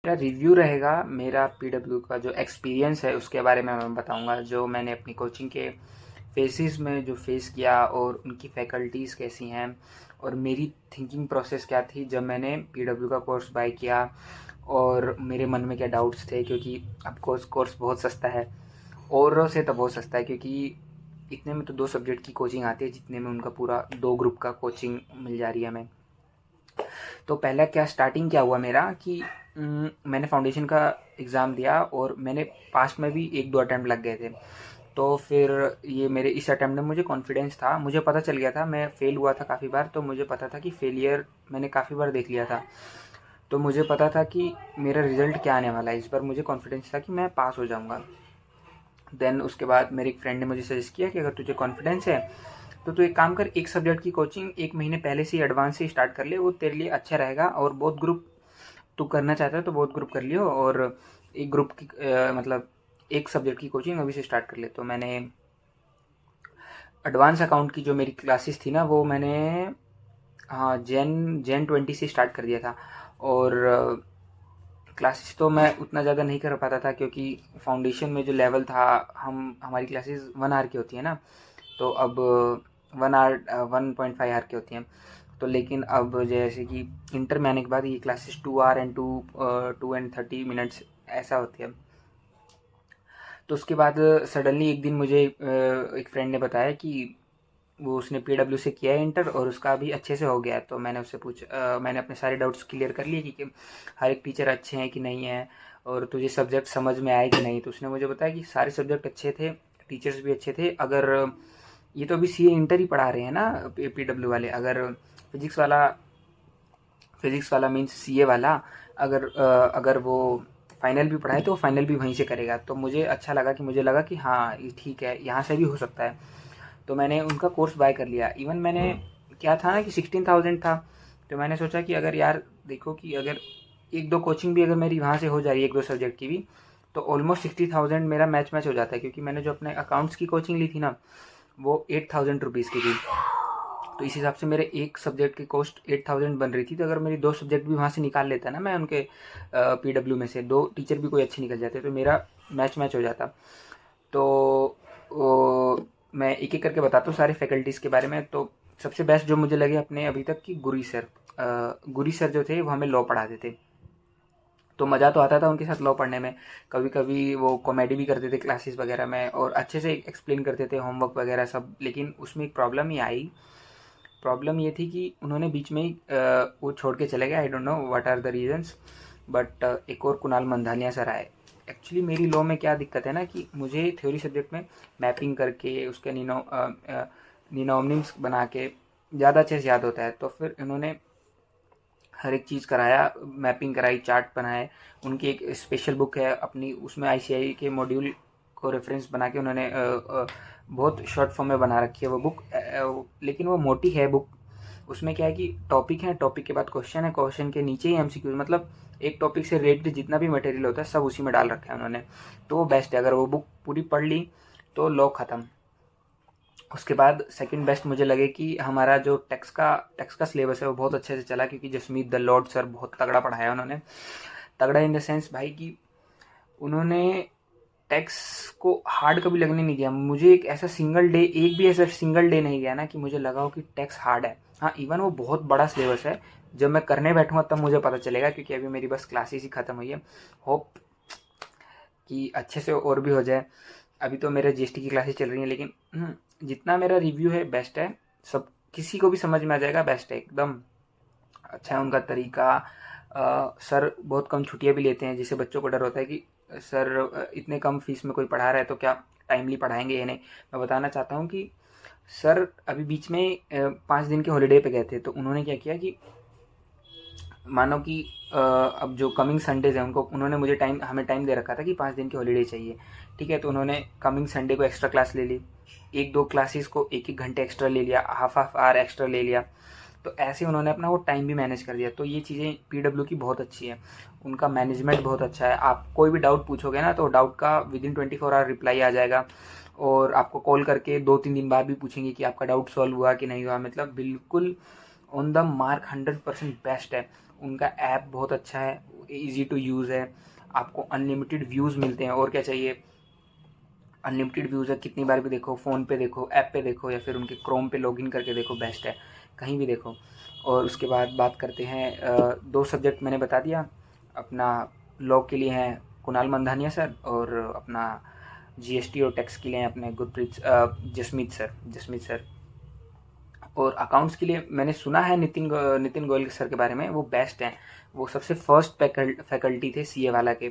मेरा रिव्यू रहेगा मेरा पीडब्ल्यू का जो एक्सपीरियंस है उसके बारे में मैं बताऊंगा, जो मैंने अपनी कोचिंग के फेसेस में जो फेस किया और उनकी फैकल्टीज़ कैसी हैं और मेरी थिंकिंग प्रोसेस क्या थी जब मैंने पीडब्ल्यू का कोर्स बाय किया और मेरे मन में क्या डाउट्स थे, क्योंकि अब कोर्स बहुत सस्ता है। और से तो बहुत सस्ता है क्योंकि इतने में तो 2 सब्जेक्ट की कोचिंग आती है, जितने में उनका पूरा 2 ग्रुप का कोचिंग मिल जा रही है हमें। तो पहला क्या स्टार्टिंग क्या हुआ मेरा कि मैंने फाउंडेशन का एग्ज़ाम दिया और मैंने पास्ट में भी 1-2 अटैम्प्ट लग गए थे। तो फिर ये मेरे इस अटैम्प्ट में मुझे कॉन्फिडेंस था, मुझे पता चल गया था, मैं फेल हुआ था काफ़ी बार, तो मुझे पता था कि फेलियर मैंने काफ़ी बार देख लिया था। तो मुझे पता था कि मेरा रिज़ल्ट क्या आने वाला है। इस बार मुझे कॉन्फिडेंस था कि मैं पास हो जाऊँगा। देन उसके बाद मेरे एक फ्रेंड ने मुझे सजेस्ट किया कि अगर तुझे कॉन्फिडेंस है तो तू एक काम कर, एक सब्जेक्ट की कोचिंग 1 महीने पहले से ही एडवांस से स्टार्ट कर ले, वो तेरे लिए अच्छा रहेगा। और बहुत ग्रुप तू करना चाहता है तो बहुत ग्रुप कर लियो, और एक ग्रुप की मतलब एक सब्जेक्ट की कोचिंग अभी से स्टार्ट कर ले। तो मैंने एडवांस अकाउंट की जो मेरी क्लासेस थी ना, वो मैंने हाँ जैन 20 से स्टार्ट कर दिया था। और क्लासेस तो मैं उतना ज़्यादा नहीं कर पाता था क्योंकि फाउंडेशन में जो लेवल था, हमारी क्लासेस 1 आवर की होती है ना, तो अब 1 आवर 1.5 आवर की होती हैं। तो लेकिन अब जैसे कि इंटर में आने के बाद ये classes 2 our and 2 and 30 minutes ऐसा होती है। तो उसके बाद सडनली एक दिन मुझे एक फ्रेंड ने बताया कि वो उसने पीडब्ल्यू से किया है इंटर और उसका अभी अच्छे से हो गया है। तो मैंने उससे मैंने अपने सारे डाउट्स क्लियर कर लिए कि हर एक टीचर अच्छे हैं कि नहीं है और तुझे सब्जेक्ट समझ में आए कि नहीं। तो उसने मुझे बताया कि सारे सब्जेक्ट अच्छे थे, टीचर्स भी अच्छे थे। अगर ये तो अभी सीए इंटर ही पढ़ा रहे हैं ना पीडब्ल्यू वाले, अगर फिजिक्स वाला मीन्स सीए वाला, अगर वो फाइनल भी पढ़ाए तो फाइनल भी वहीं से करेगा। तो मुझे अच्छा लगा कि मुझे लगा कि हाँ ये ठीक है, यहाँ से भी हो सकता है। तो मैंने उनका कोर्स बाय कर लिया। इवन मैंने क्या था ना कि 16,000 था, तो मैंने सोचा कि अगर यार देखो कि अगर 1-2 कोचिंग भी अगर मेरी वहाँ से हो जा रही है 1-2 सब्जेक्ट की भी, तो ऑलमोस्ट 60,000 मेरा मैच हो जाता है। क्योंकि मैंने जो अपने अकाउंट्स की कोचिंग ली थी ना, वो 8,000 रुपीज़ की थी। तो इस हिसाब से मेरे एक सब्जेक्ट की कॉस्ट 8,000 बन रही थी। तो अगर मेरी 2 सब्जेक्ट भी वहाँ से निकाल लेता ना मैं उनके पीडब्ल्यू में से, 2 टीचर भी कोई अच्छे निकल जाते, तो मेरा मैच हो जाता। तो मैं एक एक करके बताता हूँ सारे फैकल्टीज़ के बारे में। तो सबसे बेस्ट जो मुझे लगे अपने अभी तक की गुरी सर जो थे वो हमें लॉ पढ़ाते थे। तो मज़ा तो आता था उनके साथ लॉ पढ़ने में। कभी कभी वो कॉमेडी भी करते थे क्लासेस वगैरह में और अच्छे से एक्सप्लेन करते थे होमवर्क वगैरह सब। लेकिन उसमें एक प्रॉब्लम ही आई। प्रॉब्लम ये थी कि उन्होंने बीच में ही वो छोड़ के चले गए। I don't know what are the reasons, but एक और कुणाल मंधानिया सर आए। एक्चुअली मेरी लॉ में क्या दिक्कत है ना कि मुझे थ्योरी सब्जेक्ट में मैपिंग करके उसके निनोमनिम्स बना के ज़्यादा अच्छे से याद होता है। तो फिर इन्होंने हर एक चीज़ कराया, मैपिंग कराई, चार्ट बनाए। उनकी एक स्पेशल बुक है अपनी, उसमें आईसीआई के मॉड्यूल को रेफरेंस बना के उन्होंने बहुत शॉर्ट फॉर्म में बना रखी है वो बुक। लेकिन वो मोटी है बुक। उसमें क्या है कि टॉपिक है, टॉपिक के बाद क्वेश्चन है, क्वेश्चन के नीचे ही एमसीक्यू, मतलब एक टॉपिक से रिलेटेड जितना भी मटेरियल होता है सब उसी में डाल रखा है उन्होंने। तो वो बेस्ट है, अगर वो बुक पूरी पढ़ ली तो लॉ ख़त्म। उसके बाद सेकंड बेस्ट मुझे लगे कि हमारा जो टैक्स का सिलेबस है वो बहुत अच्छे से चला, क्योंकि जसमीत दल्लौट सर बहुत तगड़ा पढ़ाया उन्होंने। तगड़ा इन द सेंस भाई कि उन्होंने टैक्स को हार्ड कभी लगने नहीं दिया। मुझे एक भी ऐसा सिंगल डे नहीं गया ना कि मुझे लगा हो कि टैक्स हार्ड है। हाँ, इवन वो बहुत बड़ा सिलेबस है, जब मैं करने बैठूंगा तब मुझे पता चलेगा, क्योंकि अभी मेरी बस क्लासेस ही खत्म हुई है। होप कि अच्छे से और भी हो जाए। अभी तो मेरे जीएसटी की क्लासेस चल रही हैं, लेकिन जितना मेरा रिव्यू है बेस्ट है। सब किसी को भी समझ में आ जाएगा, बेस्ट है एकदम। अच्छा है उनका तरीका। सर बहुत कम छुट्टियां भी लेते हैं, जिससे बच्चों को डर होता है कि सर इतने कम फीस में कोई पढ़ा रहा है तो क्या टाइमली पढ़ाएंगे या नहीं। मैं बताना चाहता हूँ कि सर अभी बीच में 5 दिन के हॉलीडे पे गए थे। तो उन्होंने क्या किया कि मानो कि अब जो कमिंग संडेज हैं उनको उन्होंने हमें टाइम दे रखा था कि 5 दिन की हॉलीडे चाहिए। ठीक है, तो उन्होंने कमिंग संडे को एक्स्ट्रा क्लास ले ली, 1-2 क्लासेस को 1-1 घंटे एक्स्ट्रा ले लिया, हाफ आवर एक्स्ट्रा ले लिया। तो ऐसे उन्होंने अपना वो टाइम भी मैनेज कर दिया। तो ये चीज़ें पीडब्ल्यू की बहुत अच्छी है, उनका मैनेजमेंट बहुत अच्छा है। आप कोई भी डाउट पूछोगे ना तो डाउट का विदिन 24 आवर रिप्लाई आ जाएगा, और आपको कॉल करके 2-3 दिन बाद भी पूछेंगे कि आपका डाउट सॉल्व हुआ कि नहीं हुआ। मतलब बिल्कुल ऑन द मार्क, 100% बेस्ट है। उनका ऐप बहुत अच्छा है, ईजी टू यूज़ है, आपको अनलिमिटेड व्यूज़ मिलते हैं, और क्या चाहिए। अनलिमिटेड व्यूज़ है, कितनी बार भी देखो, फ़ोन पे देखो, ऐप पे देखो, या फिर उनके क्रोम पे लॉगिन करके देखो, बेस्ट है, कहीं भी देखो। और उसके बाद बात करते हैं, 2 सब्जेक्ट मैंने बता दिया। अपना लॉ के लिए हैं कुणाल मंधानिया सर, और अपना जीएसटी और टैक्स के लिए हैं अपने जसमीत सर। और अकाउंट्स के लिए मैंने सुना है नितिन गोयल सर के बारे में, वो बेस्ट हैं, वो सबसे फर्स्ट फैकल्टी थे सीए वाला के।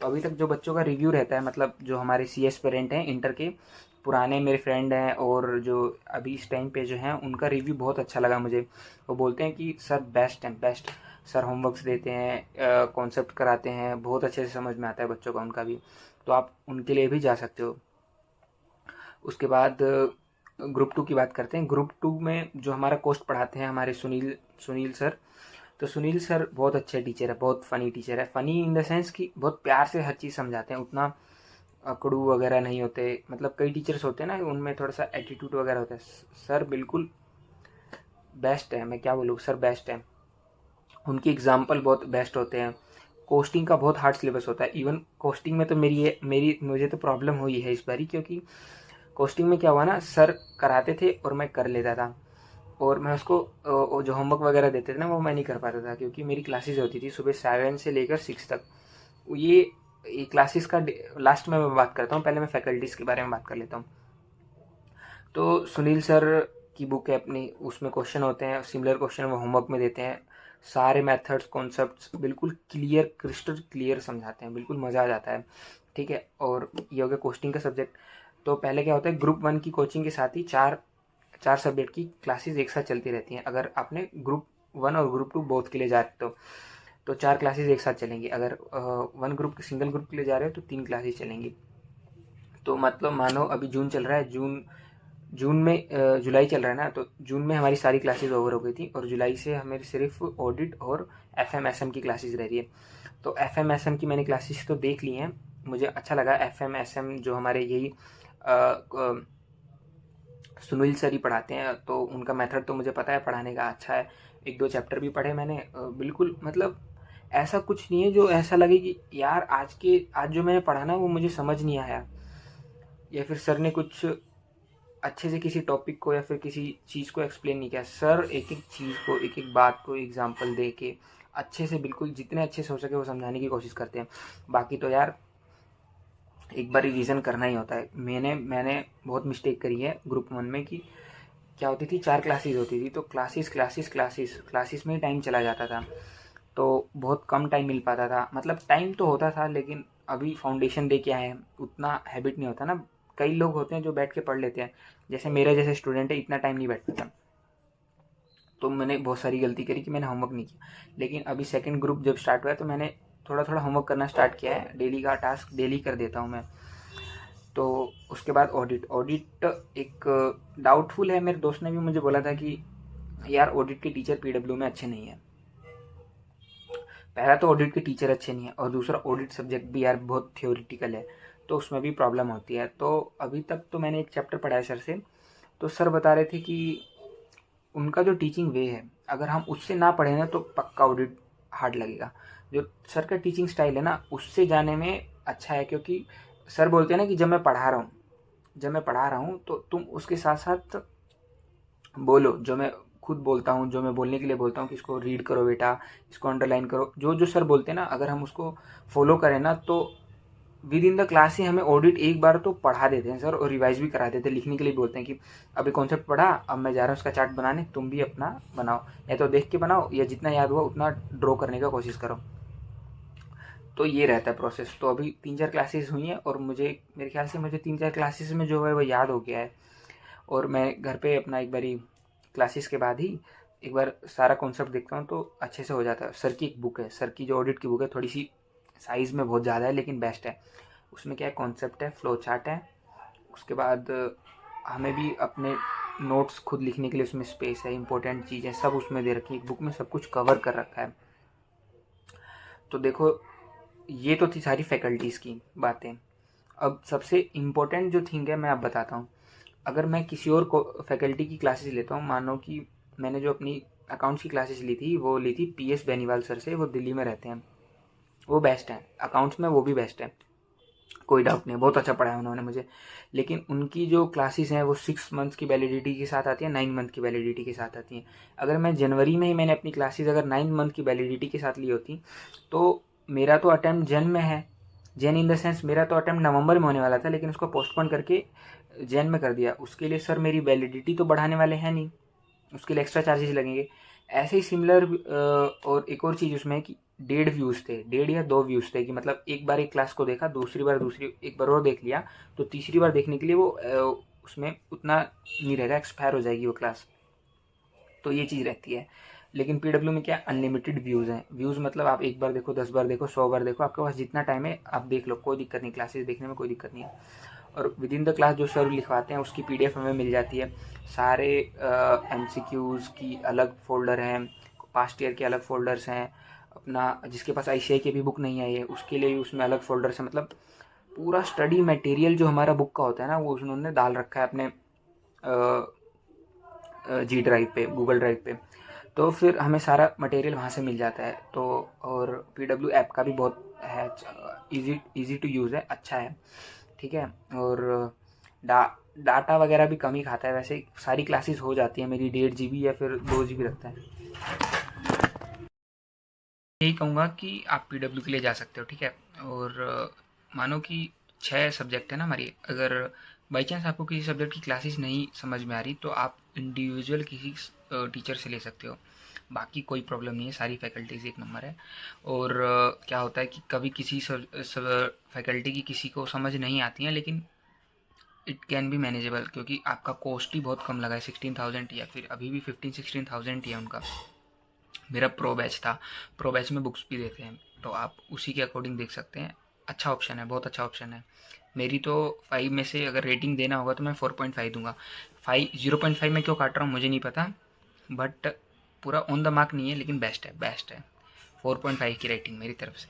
तो अभी तक जो बच्चों का रिव्यू रहता है, मतलब जो हमारे सी एस्पिरेंट हैं इंटर के, पुराने मेरे फ्रेंड हैं और जो अभी इस टाइम पे जो हैं, उनका रिव्यू बहुत अच्छा लगा मुझे। वो बोलते हैं कि सर बेस्ट हैं, बेस्ट सर, होमवर्क्स देते हैं, कॉन्सेप्ट कराते हैं, बहुत अच्छे से समझ में आता है बच्चों का उनका भी। तो आप उनके लिए भी जा सकते हो। उसके बाद ग्रुप 2 की बात करते हैं। ग्रुप 2 में जो हमारा कोर्स पढ़ाते हैं हमारे सुनील सर, तो सुनील सर बहुत अच्छे टीचर है, बहुत फ़नी टीचर है। फ़नी इन द सेंस कि बहुत प्यार से हर चीज़ समझाते हैं, उतना अकड़ू वगैरह नहीं होते। मतलब कई टीचर्स होते हैं ना, उनमें थोड़ा सा एटीट्यूड वगैरह होता है। सर बिल्कुल बेस्ट है, मैं क्या बोलूँ, सर बेस्ट है। उनकी एग्जाम्पल बहुत बेस्ट होते हैं। कोस्टिंग का बहुत हार्ड सिलेबस होता है। इवन कोस्टिंग में तो मुझे तो प्रॉब्लम हुई है इस बारी, क्योंकि कोस्टिंग में क्या हुआ ना, सर कराते थे और मैं कर लेता था, और मैं उसको जो होमवर्क वगैरह देते थे ना, वो मैं नहीं कर पाता था, क्योंकि मेरी क्लासेस होती थी सुबह 7 से लेकर 6 तक। ये क्लासेस का लास्ट में मैं बात करता हूँ, पहले मैं फैकल्टीज़ के बारे में बात कर लेता हूँ। तो सुनील सर की बुक है अपनी, उसमें क्वेश्चन होते हैं, सिमिलर क्वेश्चन वो होमवर्क में देते हैं। सारे मेथड्स कॉन्सेप्ट्स बिल्कुल क्लियर, क्रिस्टल क्लियर समझाते हैं, बिल्कुल मज़ा आ जाता है। ठीक है, और ये हो गया कोस्टिंग का सब्जेक्ट। तो पहले क्या होता है, ग्रुप 1 की कोचिंग के साथ ही चार सब्जेक्ट की क्लासेस एक साथ चलती रहती हैं। अगर आपने ग्रुप 1 और ग्रुप 2 बोथ के लिए जा रहे हो तो 4 क्लासेस एक साथ चलेंगी। अगर सिंगल ग्रुप के लिए जा रहे हो तो 3 क्लासेस चलेंगी। तो मतलब मानो अभी जून चल रहा है, जून में जुलाई चल रहा है ना, तो जून में हमारी सारी क्लासेस ओवर हो गई थी, और जुलाई से हमें सिर्फ ऑडिट और FMSM की क्लासेस रह रही है। तो FMSM की मैंने क्लासेस तो देख ली हैं, मुझे अच्छा लगा। FMSM जो हमारे यही सुनील सर ही पढ़ाते हैं, तो उनका मेथड तो मुझे पता है पढ़ाने का, अच्छा है। 1-2 चैप्टर भी पढ़े मैंने, बिल्कुल मतलब ऐसा कुछ नहीं है जो ऐसा लगे कि यार आज जो मैंने पढ़ा ना वो मुझे समझ नहीं आया, या फिर सर ने कुछ अच्छे से किसी टॉपिक को या फिर किसी चीज़ को एक्सप्लेन नहीं किया। सर एक एक चीज़ को, एक एक बात को एग्जाम्पल दे के अच्छे से, बिल्कुल जितने अच्छे से हो सके वो समझाने की कोशिश करते हैं। बाकी तो यार एक बार रिवीजन करना ही होता है। मैंने बहुत मिस्टेक करी है ग्रुप 1 में, कि क्या होती थी, 4 क्लासेस होती थी, तो क्लासेस में ही टाइम चला जाता था, तो बहुत कम टाइम मिल पाता था। मतलब टाइम तो होता था, लेकिन अभी फाउंडेशन दे के आए हैं, उतना हैबिट नहीं होता ना। कई लोग होते हैं जो बैठ के पढ़ लेते हैं, जैसे मेरे जैसे स्टूडेंट है, इतना टाइम नहीं बैठ पाता। तो मैंने बहुत सारी गलती करी कि मैंने होमवर्क नहीं किया। लेकिन अभी सेकंड ग्रुप जब स्टार्ट हुआ है तो मैंने थोड़ा थोड़ा होमवर्क करना स्टार्ट किया है। डेली का टास्क डेली कर देता हूँ मैं। तो उसके बाद ऑडिट एक डाउटफुल है। मेरे दोस्त ने भी मुझे बोला था कि यार ऑडिट के टीचर PW में अच्छे नहीं है। पहला तो ऑडिट के टीचर अच्छे नहीं है, और दूसरा ऑडिट सब्जेक्ट भी यार बहुत थियोरिटिकल है, तो उसमें भी प्रॉब्लम होती है। तो अभी तक तो मैंने एक चैप्टर पढ़ा है सर से, तो सर बता रहे थे कि उनका जो टीचिंग वे है, अगर हम उससे ना पढ़े ना तो पक्का ऑडिट हार्ड लगेगा। जो सर का टीचिंग स्टाइल है ना, उससे जाने में अच्छा है, क्योंकि सर बोलते हैं ना कि जब मैं पढ़ा रहा हूँ तो तुम उसके साथ साथ बोलो, जो मैं खुद बोलता हूँ, जो मैं बोलने के लिए बोलता हूँ कि इसको रीड करो बेटा, इसको अंडरलाइन करो, जो जो सर बोलते हैं ना, अगर हम उसको फॉलो करें ना, तो विद इन द क्लास ही हमें ऑडिट एक बार तो पढ़ा देते हैं सर, और रिवाइज भी करा देते हैं। लिखने के लिए बोलते हैं कि अभी कॉन्सेप्ट पढ़ा, अब मैं जा रहा हूँ उसका चार्ट बनाने, तुम भी अपना बनाओ, या तो देख के बनाओ, या जितना याद हुआ उतना ड्रॉ करने का कोशिश करो। तो ये रहता है प्रोसेस। तो अभी 3-4 क्लासेस हुई हैं, और मेरे ख्याल से मुझे 3-4 क्लासेस में जो है वो याद हो गया है। और मैं घर पे अपना एक बारी क्लासेस के बाद ही एक बार सारा कॉन्सेप्ट देखता हूँ, तो अच्छे से हो जाता है। सर की एक बुक है, सर की जो ऑडिट की बुक है, थोड़ी सी साइज़ में बहुत ज़्यादा है, लेकिन बेस्ट है। उसमें क्या है, कॉन्सेप्ट है, फ्लो चार्ट है, उसके बाद हमें भी अपने नोट्स खुद लिखने के लिए उसमें स्पेस है, इंपॉर्टेंट चीज़ें सब उसमें दे रखी है, एक बुक में सब कुछ कवर कर रखा है। तो देखो, ये तो थी सारी फैकल्टीज़ की बातें। अब सबसे इम्पोर्टेंट जो थिंग है मैं आप बताता हूँ। अगर मैं किसी और को फैकल्टी की क्लासेस लेता हूँ, मानो कि मैंने जो अपनी अकाउंट्स की क्लासेस ली थी वो ली थी PS बेनीवाल सर से, वो दिल्ली में रहते हैं। वो बेस्ट है, अकाउंट्स में वो भी बेस्ट है, कोई डाउट नहीं, बहुत अच्छा पढ़ाया उन्होंने मुझे। लेकिन उनकी जो क्लासेस हैं वो 6 मंथ्स की वैलिडिटी के साथ आती है, 9 मंथ की वैलिडिटी के साथ आती हैं। अगर मैं जनवरी में ही मैंने अपनी क्लासेस अगर 9 मंथ की वैलिडिटी के साथ ली होती तो मेरा तो अटैम्प्ट जैन में है, जैन इन द सेंस मेरा तो अटैम्प्ट नवंबर में होने वाला था, लेकिन उसको पोस्टपोन करके जैन में कर दिया। उसके लिए सर मेरी वैलिडिटी तो बढ़ाने वाले हैं नहीं, उसके लिए एक्स्ट्रा चार्जेस लगेंगे। ऐसे ही सिमिलर और एक और चीज़ उसमें है कि 1.5 व्यूज़ थे, 1.5 या 2 व्यूज़ थे, कि मतलब एक बार एक क्लास को देखा, दूसरी बार एक बार और देख लिया, तो तीसरी बार देखने के लिए वो उसमें उतना नहीं रहेगा, एक्सपायर हो जाएगी वो क्लास, तो ये चीज़ रहती है। लेकिन पीडब्ल्यू में क्या, अनलिमिटेड व्यूज़ हैं। व्यूज़ मतलब आप एक बार देखो, 10 बार देखो, 100 बार देखो, आपके पास जितना टाइम है आप देख लो, कोई दिक्कत नहीं, क्लासेस देखने में कोई दिक्कत नहीं है। और विद इन द क्लास जो सर लिखवाते हैं उसकी पीडीएफ हमें मिल जाती है। सारे एमसीक्यूज़ की अलग फोल्डर हैं, पास्ट ईयर के अलग फोल्डर्स हैं, अपना जिसके पास आईसीआई की भी बुक नहीं आई है उसके लिए भी उसमें अलग फोल्डर्स हैं। मतलब पूरा स्टडी मटेरियल जो हमारा बुक का होता है ना, वो उन्होंने डाल रखा है अपने जी ड्राइव पे, गूगल ड्राइव पे, तो फिर हमें सारा मटेरियल वहाँ से मिल जाता है। तो और पीडब्ल्यू ऐप का भी बहुत है, इजी टू यूज़ है, अच्छा है, ठीक है। और डाटा वगैरह भी कम ही खाता है, वैसे सारी क्लासेस हो जाती है मेरी 1.5 GB या फिर 2 GB रखता है। यही कहूँगा कि आप पीडब्ल्यू के लिए जा सकते हो, ठीक है। और मानो कि 6 सब्जेक्ट है ना हमारी, अगर बाई चांस आपको किसी सब्जेक्ट की क्लासेस नहीं समझ में आ रही तो आप इंडिविजुअल किसी टीचर से ले सकते हो, बाकी कोई प्रॉब्लम नहीं है, सारी फैकल्टीज़ एक नंबर है। और क्या होता है कि कभी किसी फैकल्टी की किसी को समझ नहीं आती हैं, लेकिन इट कैन बी मैनेजेबल, क्योंकि आपका कॉस्ट ही बहुत कम लगा है, 16,000 या फिर अभी भी 15-16,000 ही है उनका। मेरा प्रो बैच था, प्रो बैच में बुक्स भी देते हैं, तो आप उसी के अकॉर्डिंग देख सकते हैं। अच्छा ऑप्शन है, बहुत अच्छा ऑप्शन है। मेरी तो 5 में से अगर रेटिंग देना होगा तो मैं 4.5 दूंगा। 0.5 में क्यों काट रहा हूँ मुझे नहीं पता, बट पूरा ऑन द मार्क नहीं है, लेकिन बेस्ट है, बेस्ट है। 4.5 की रेटिंग मेरी तरफ से।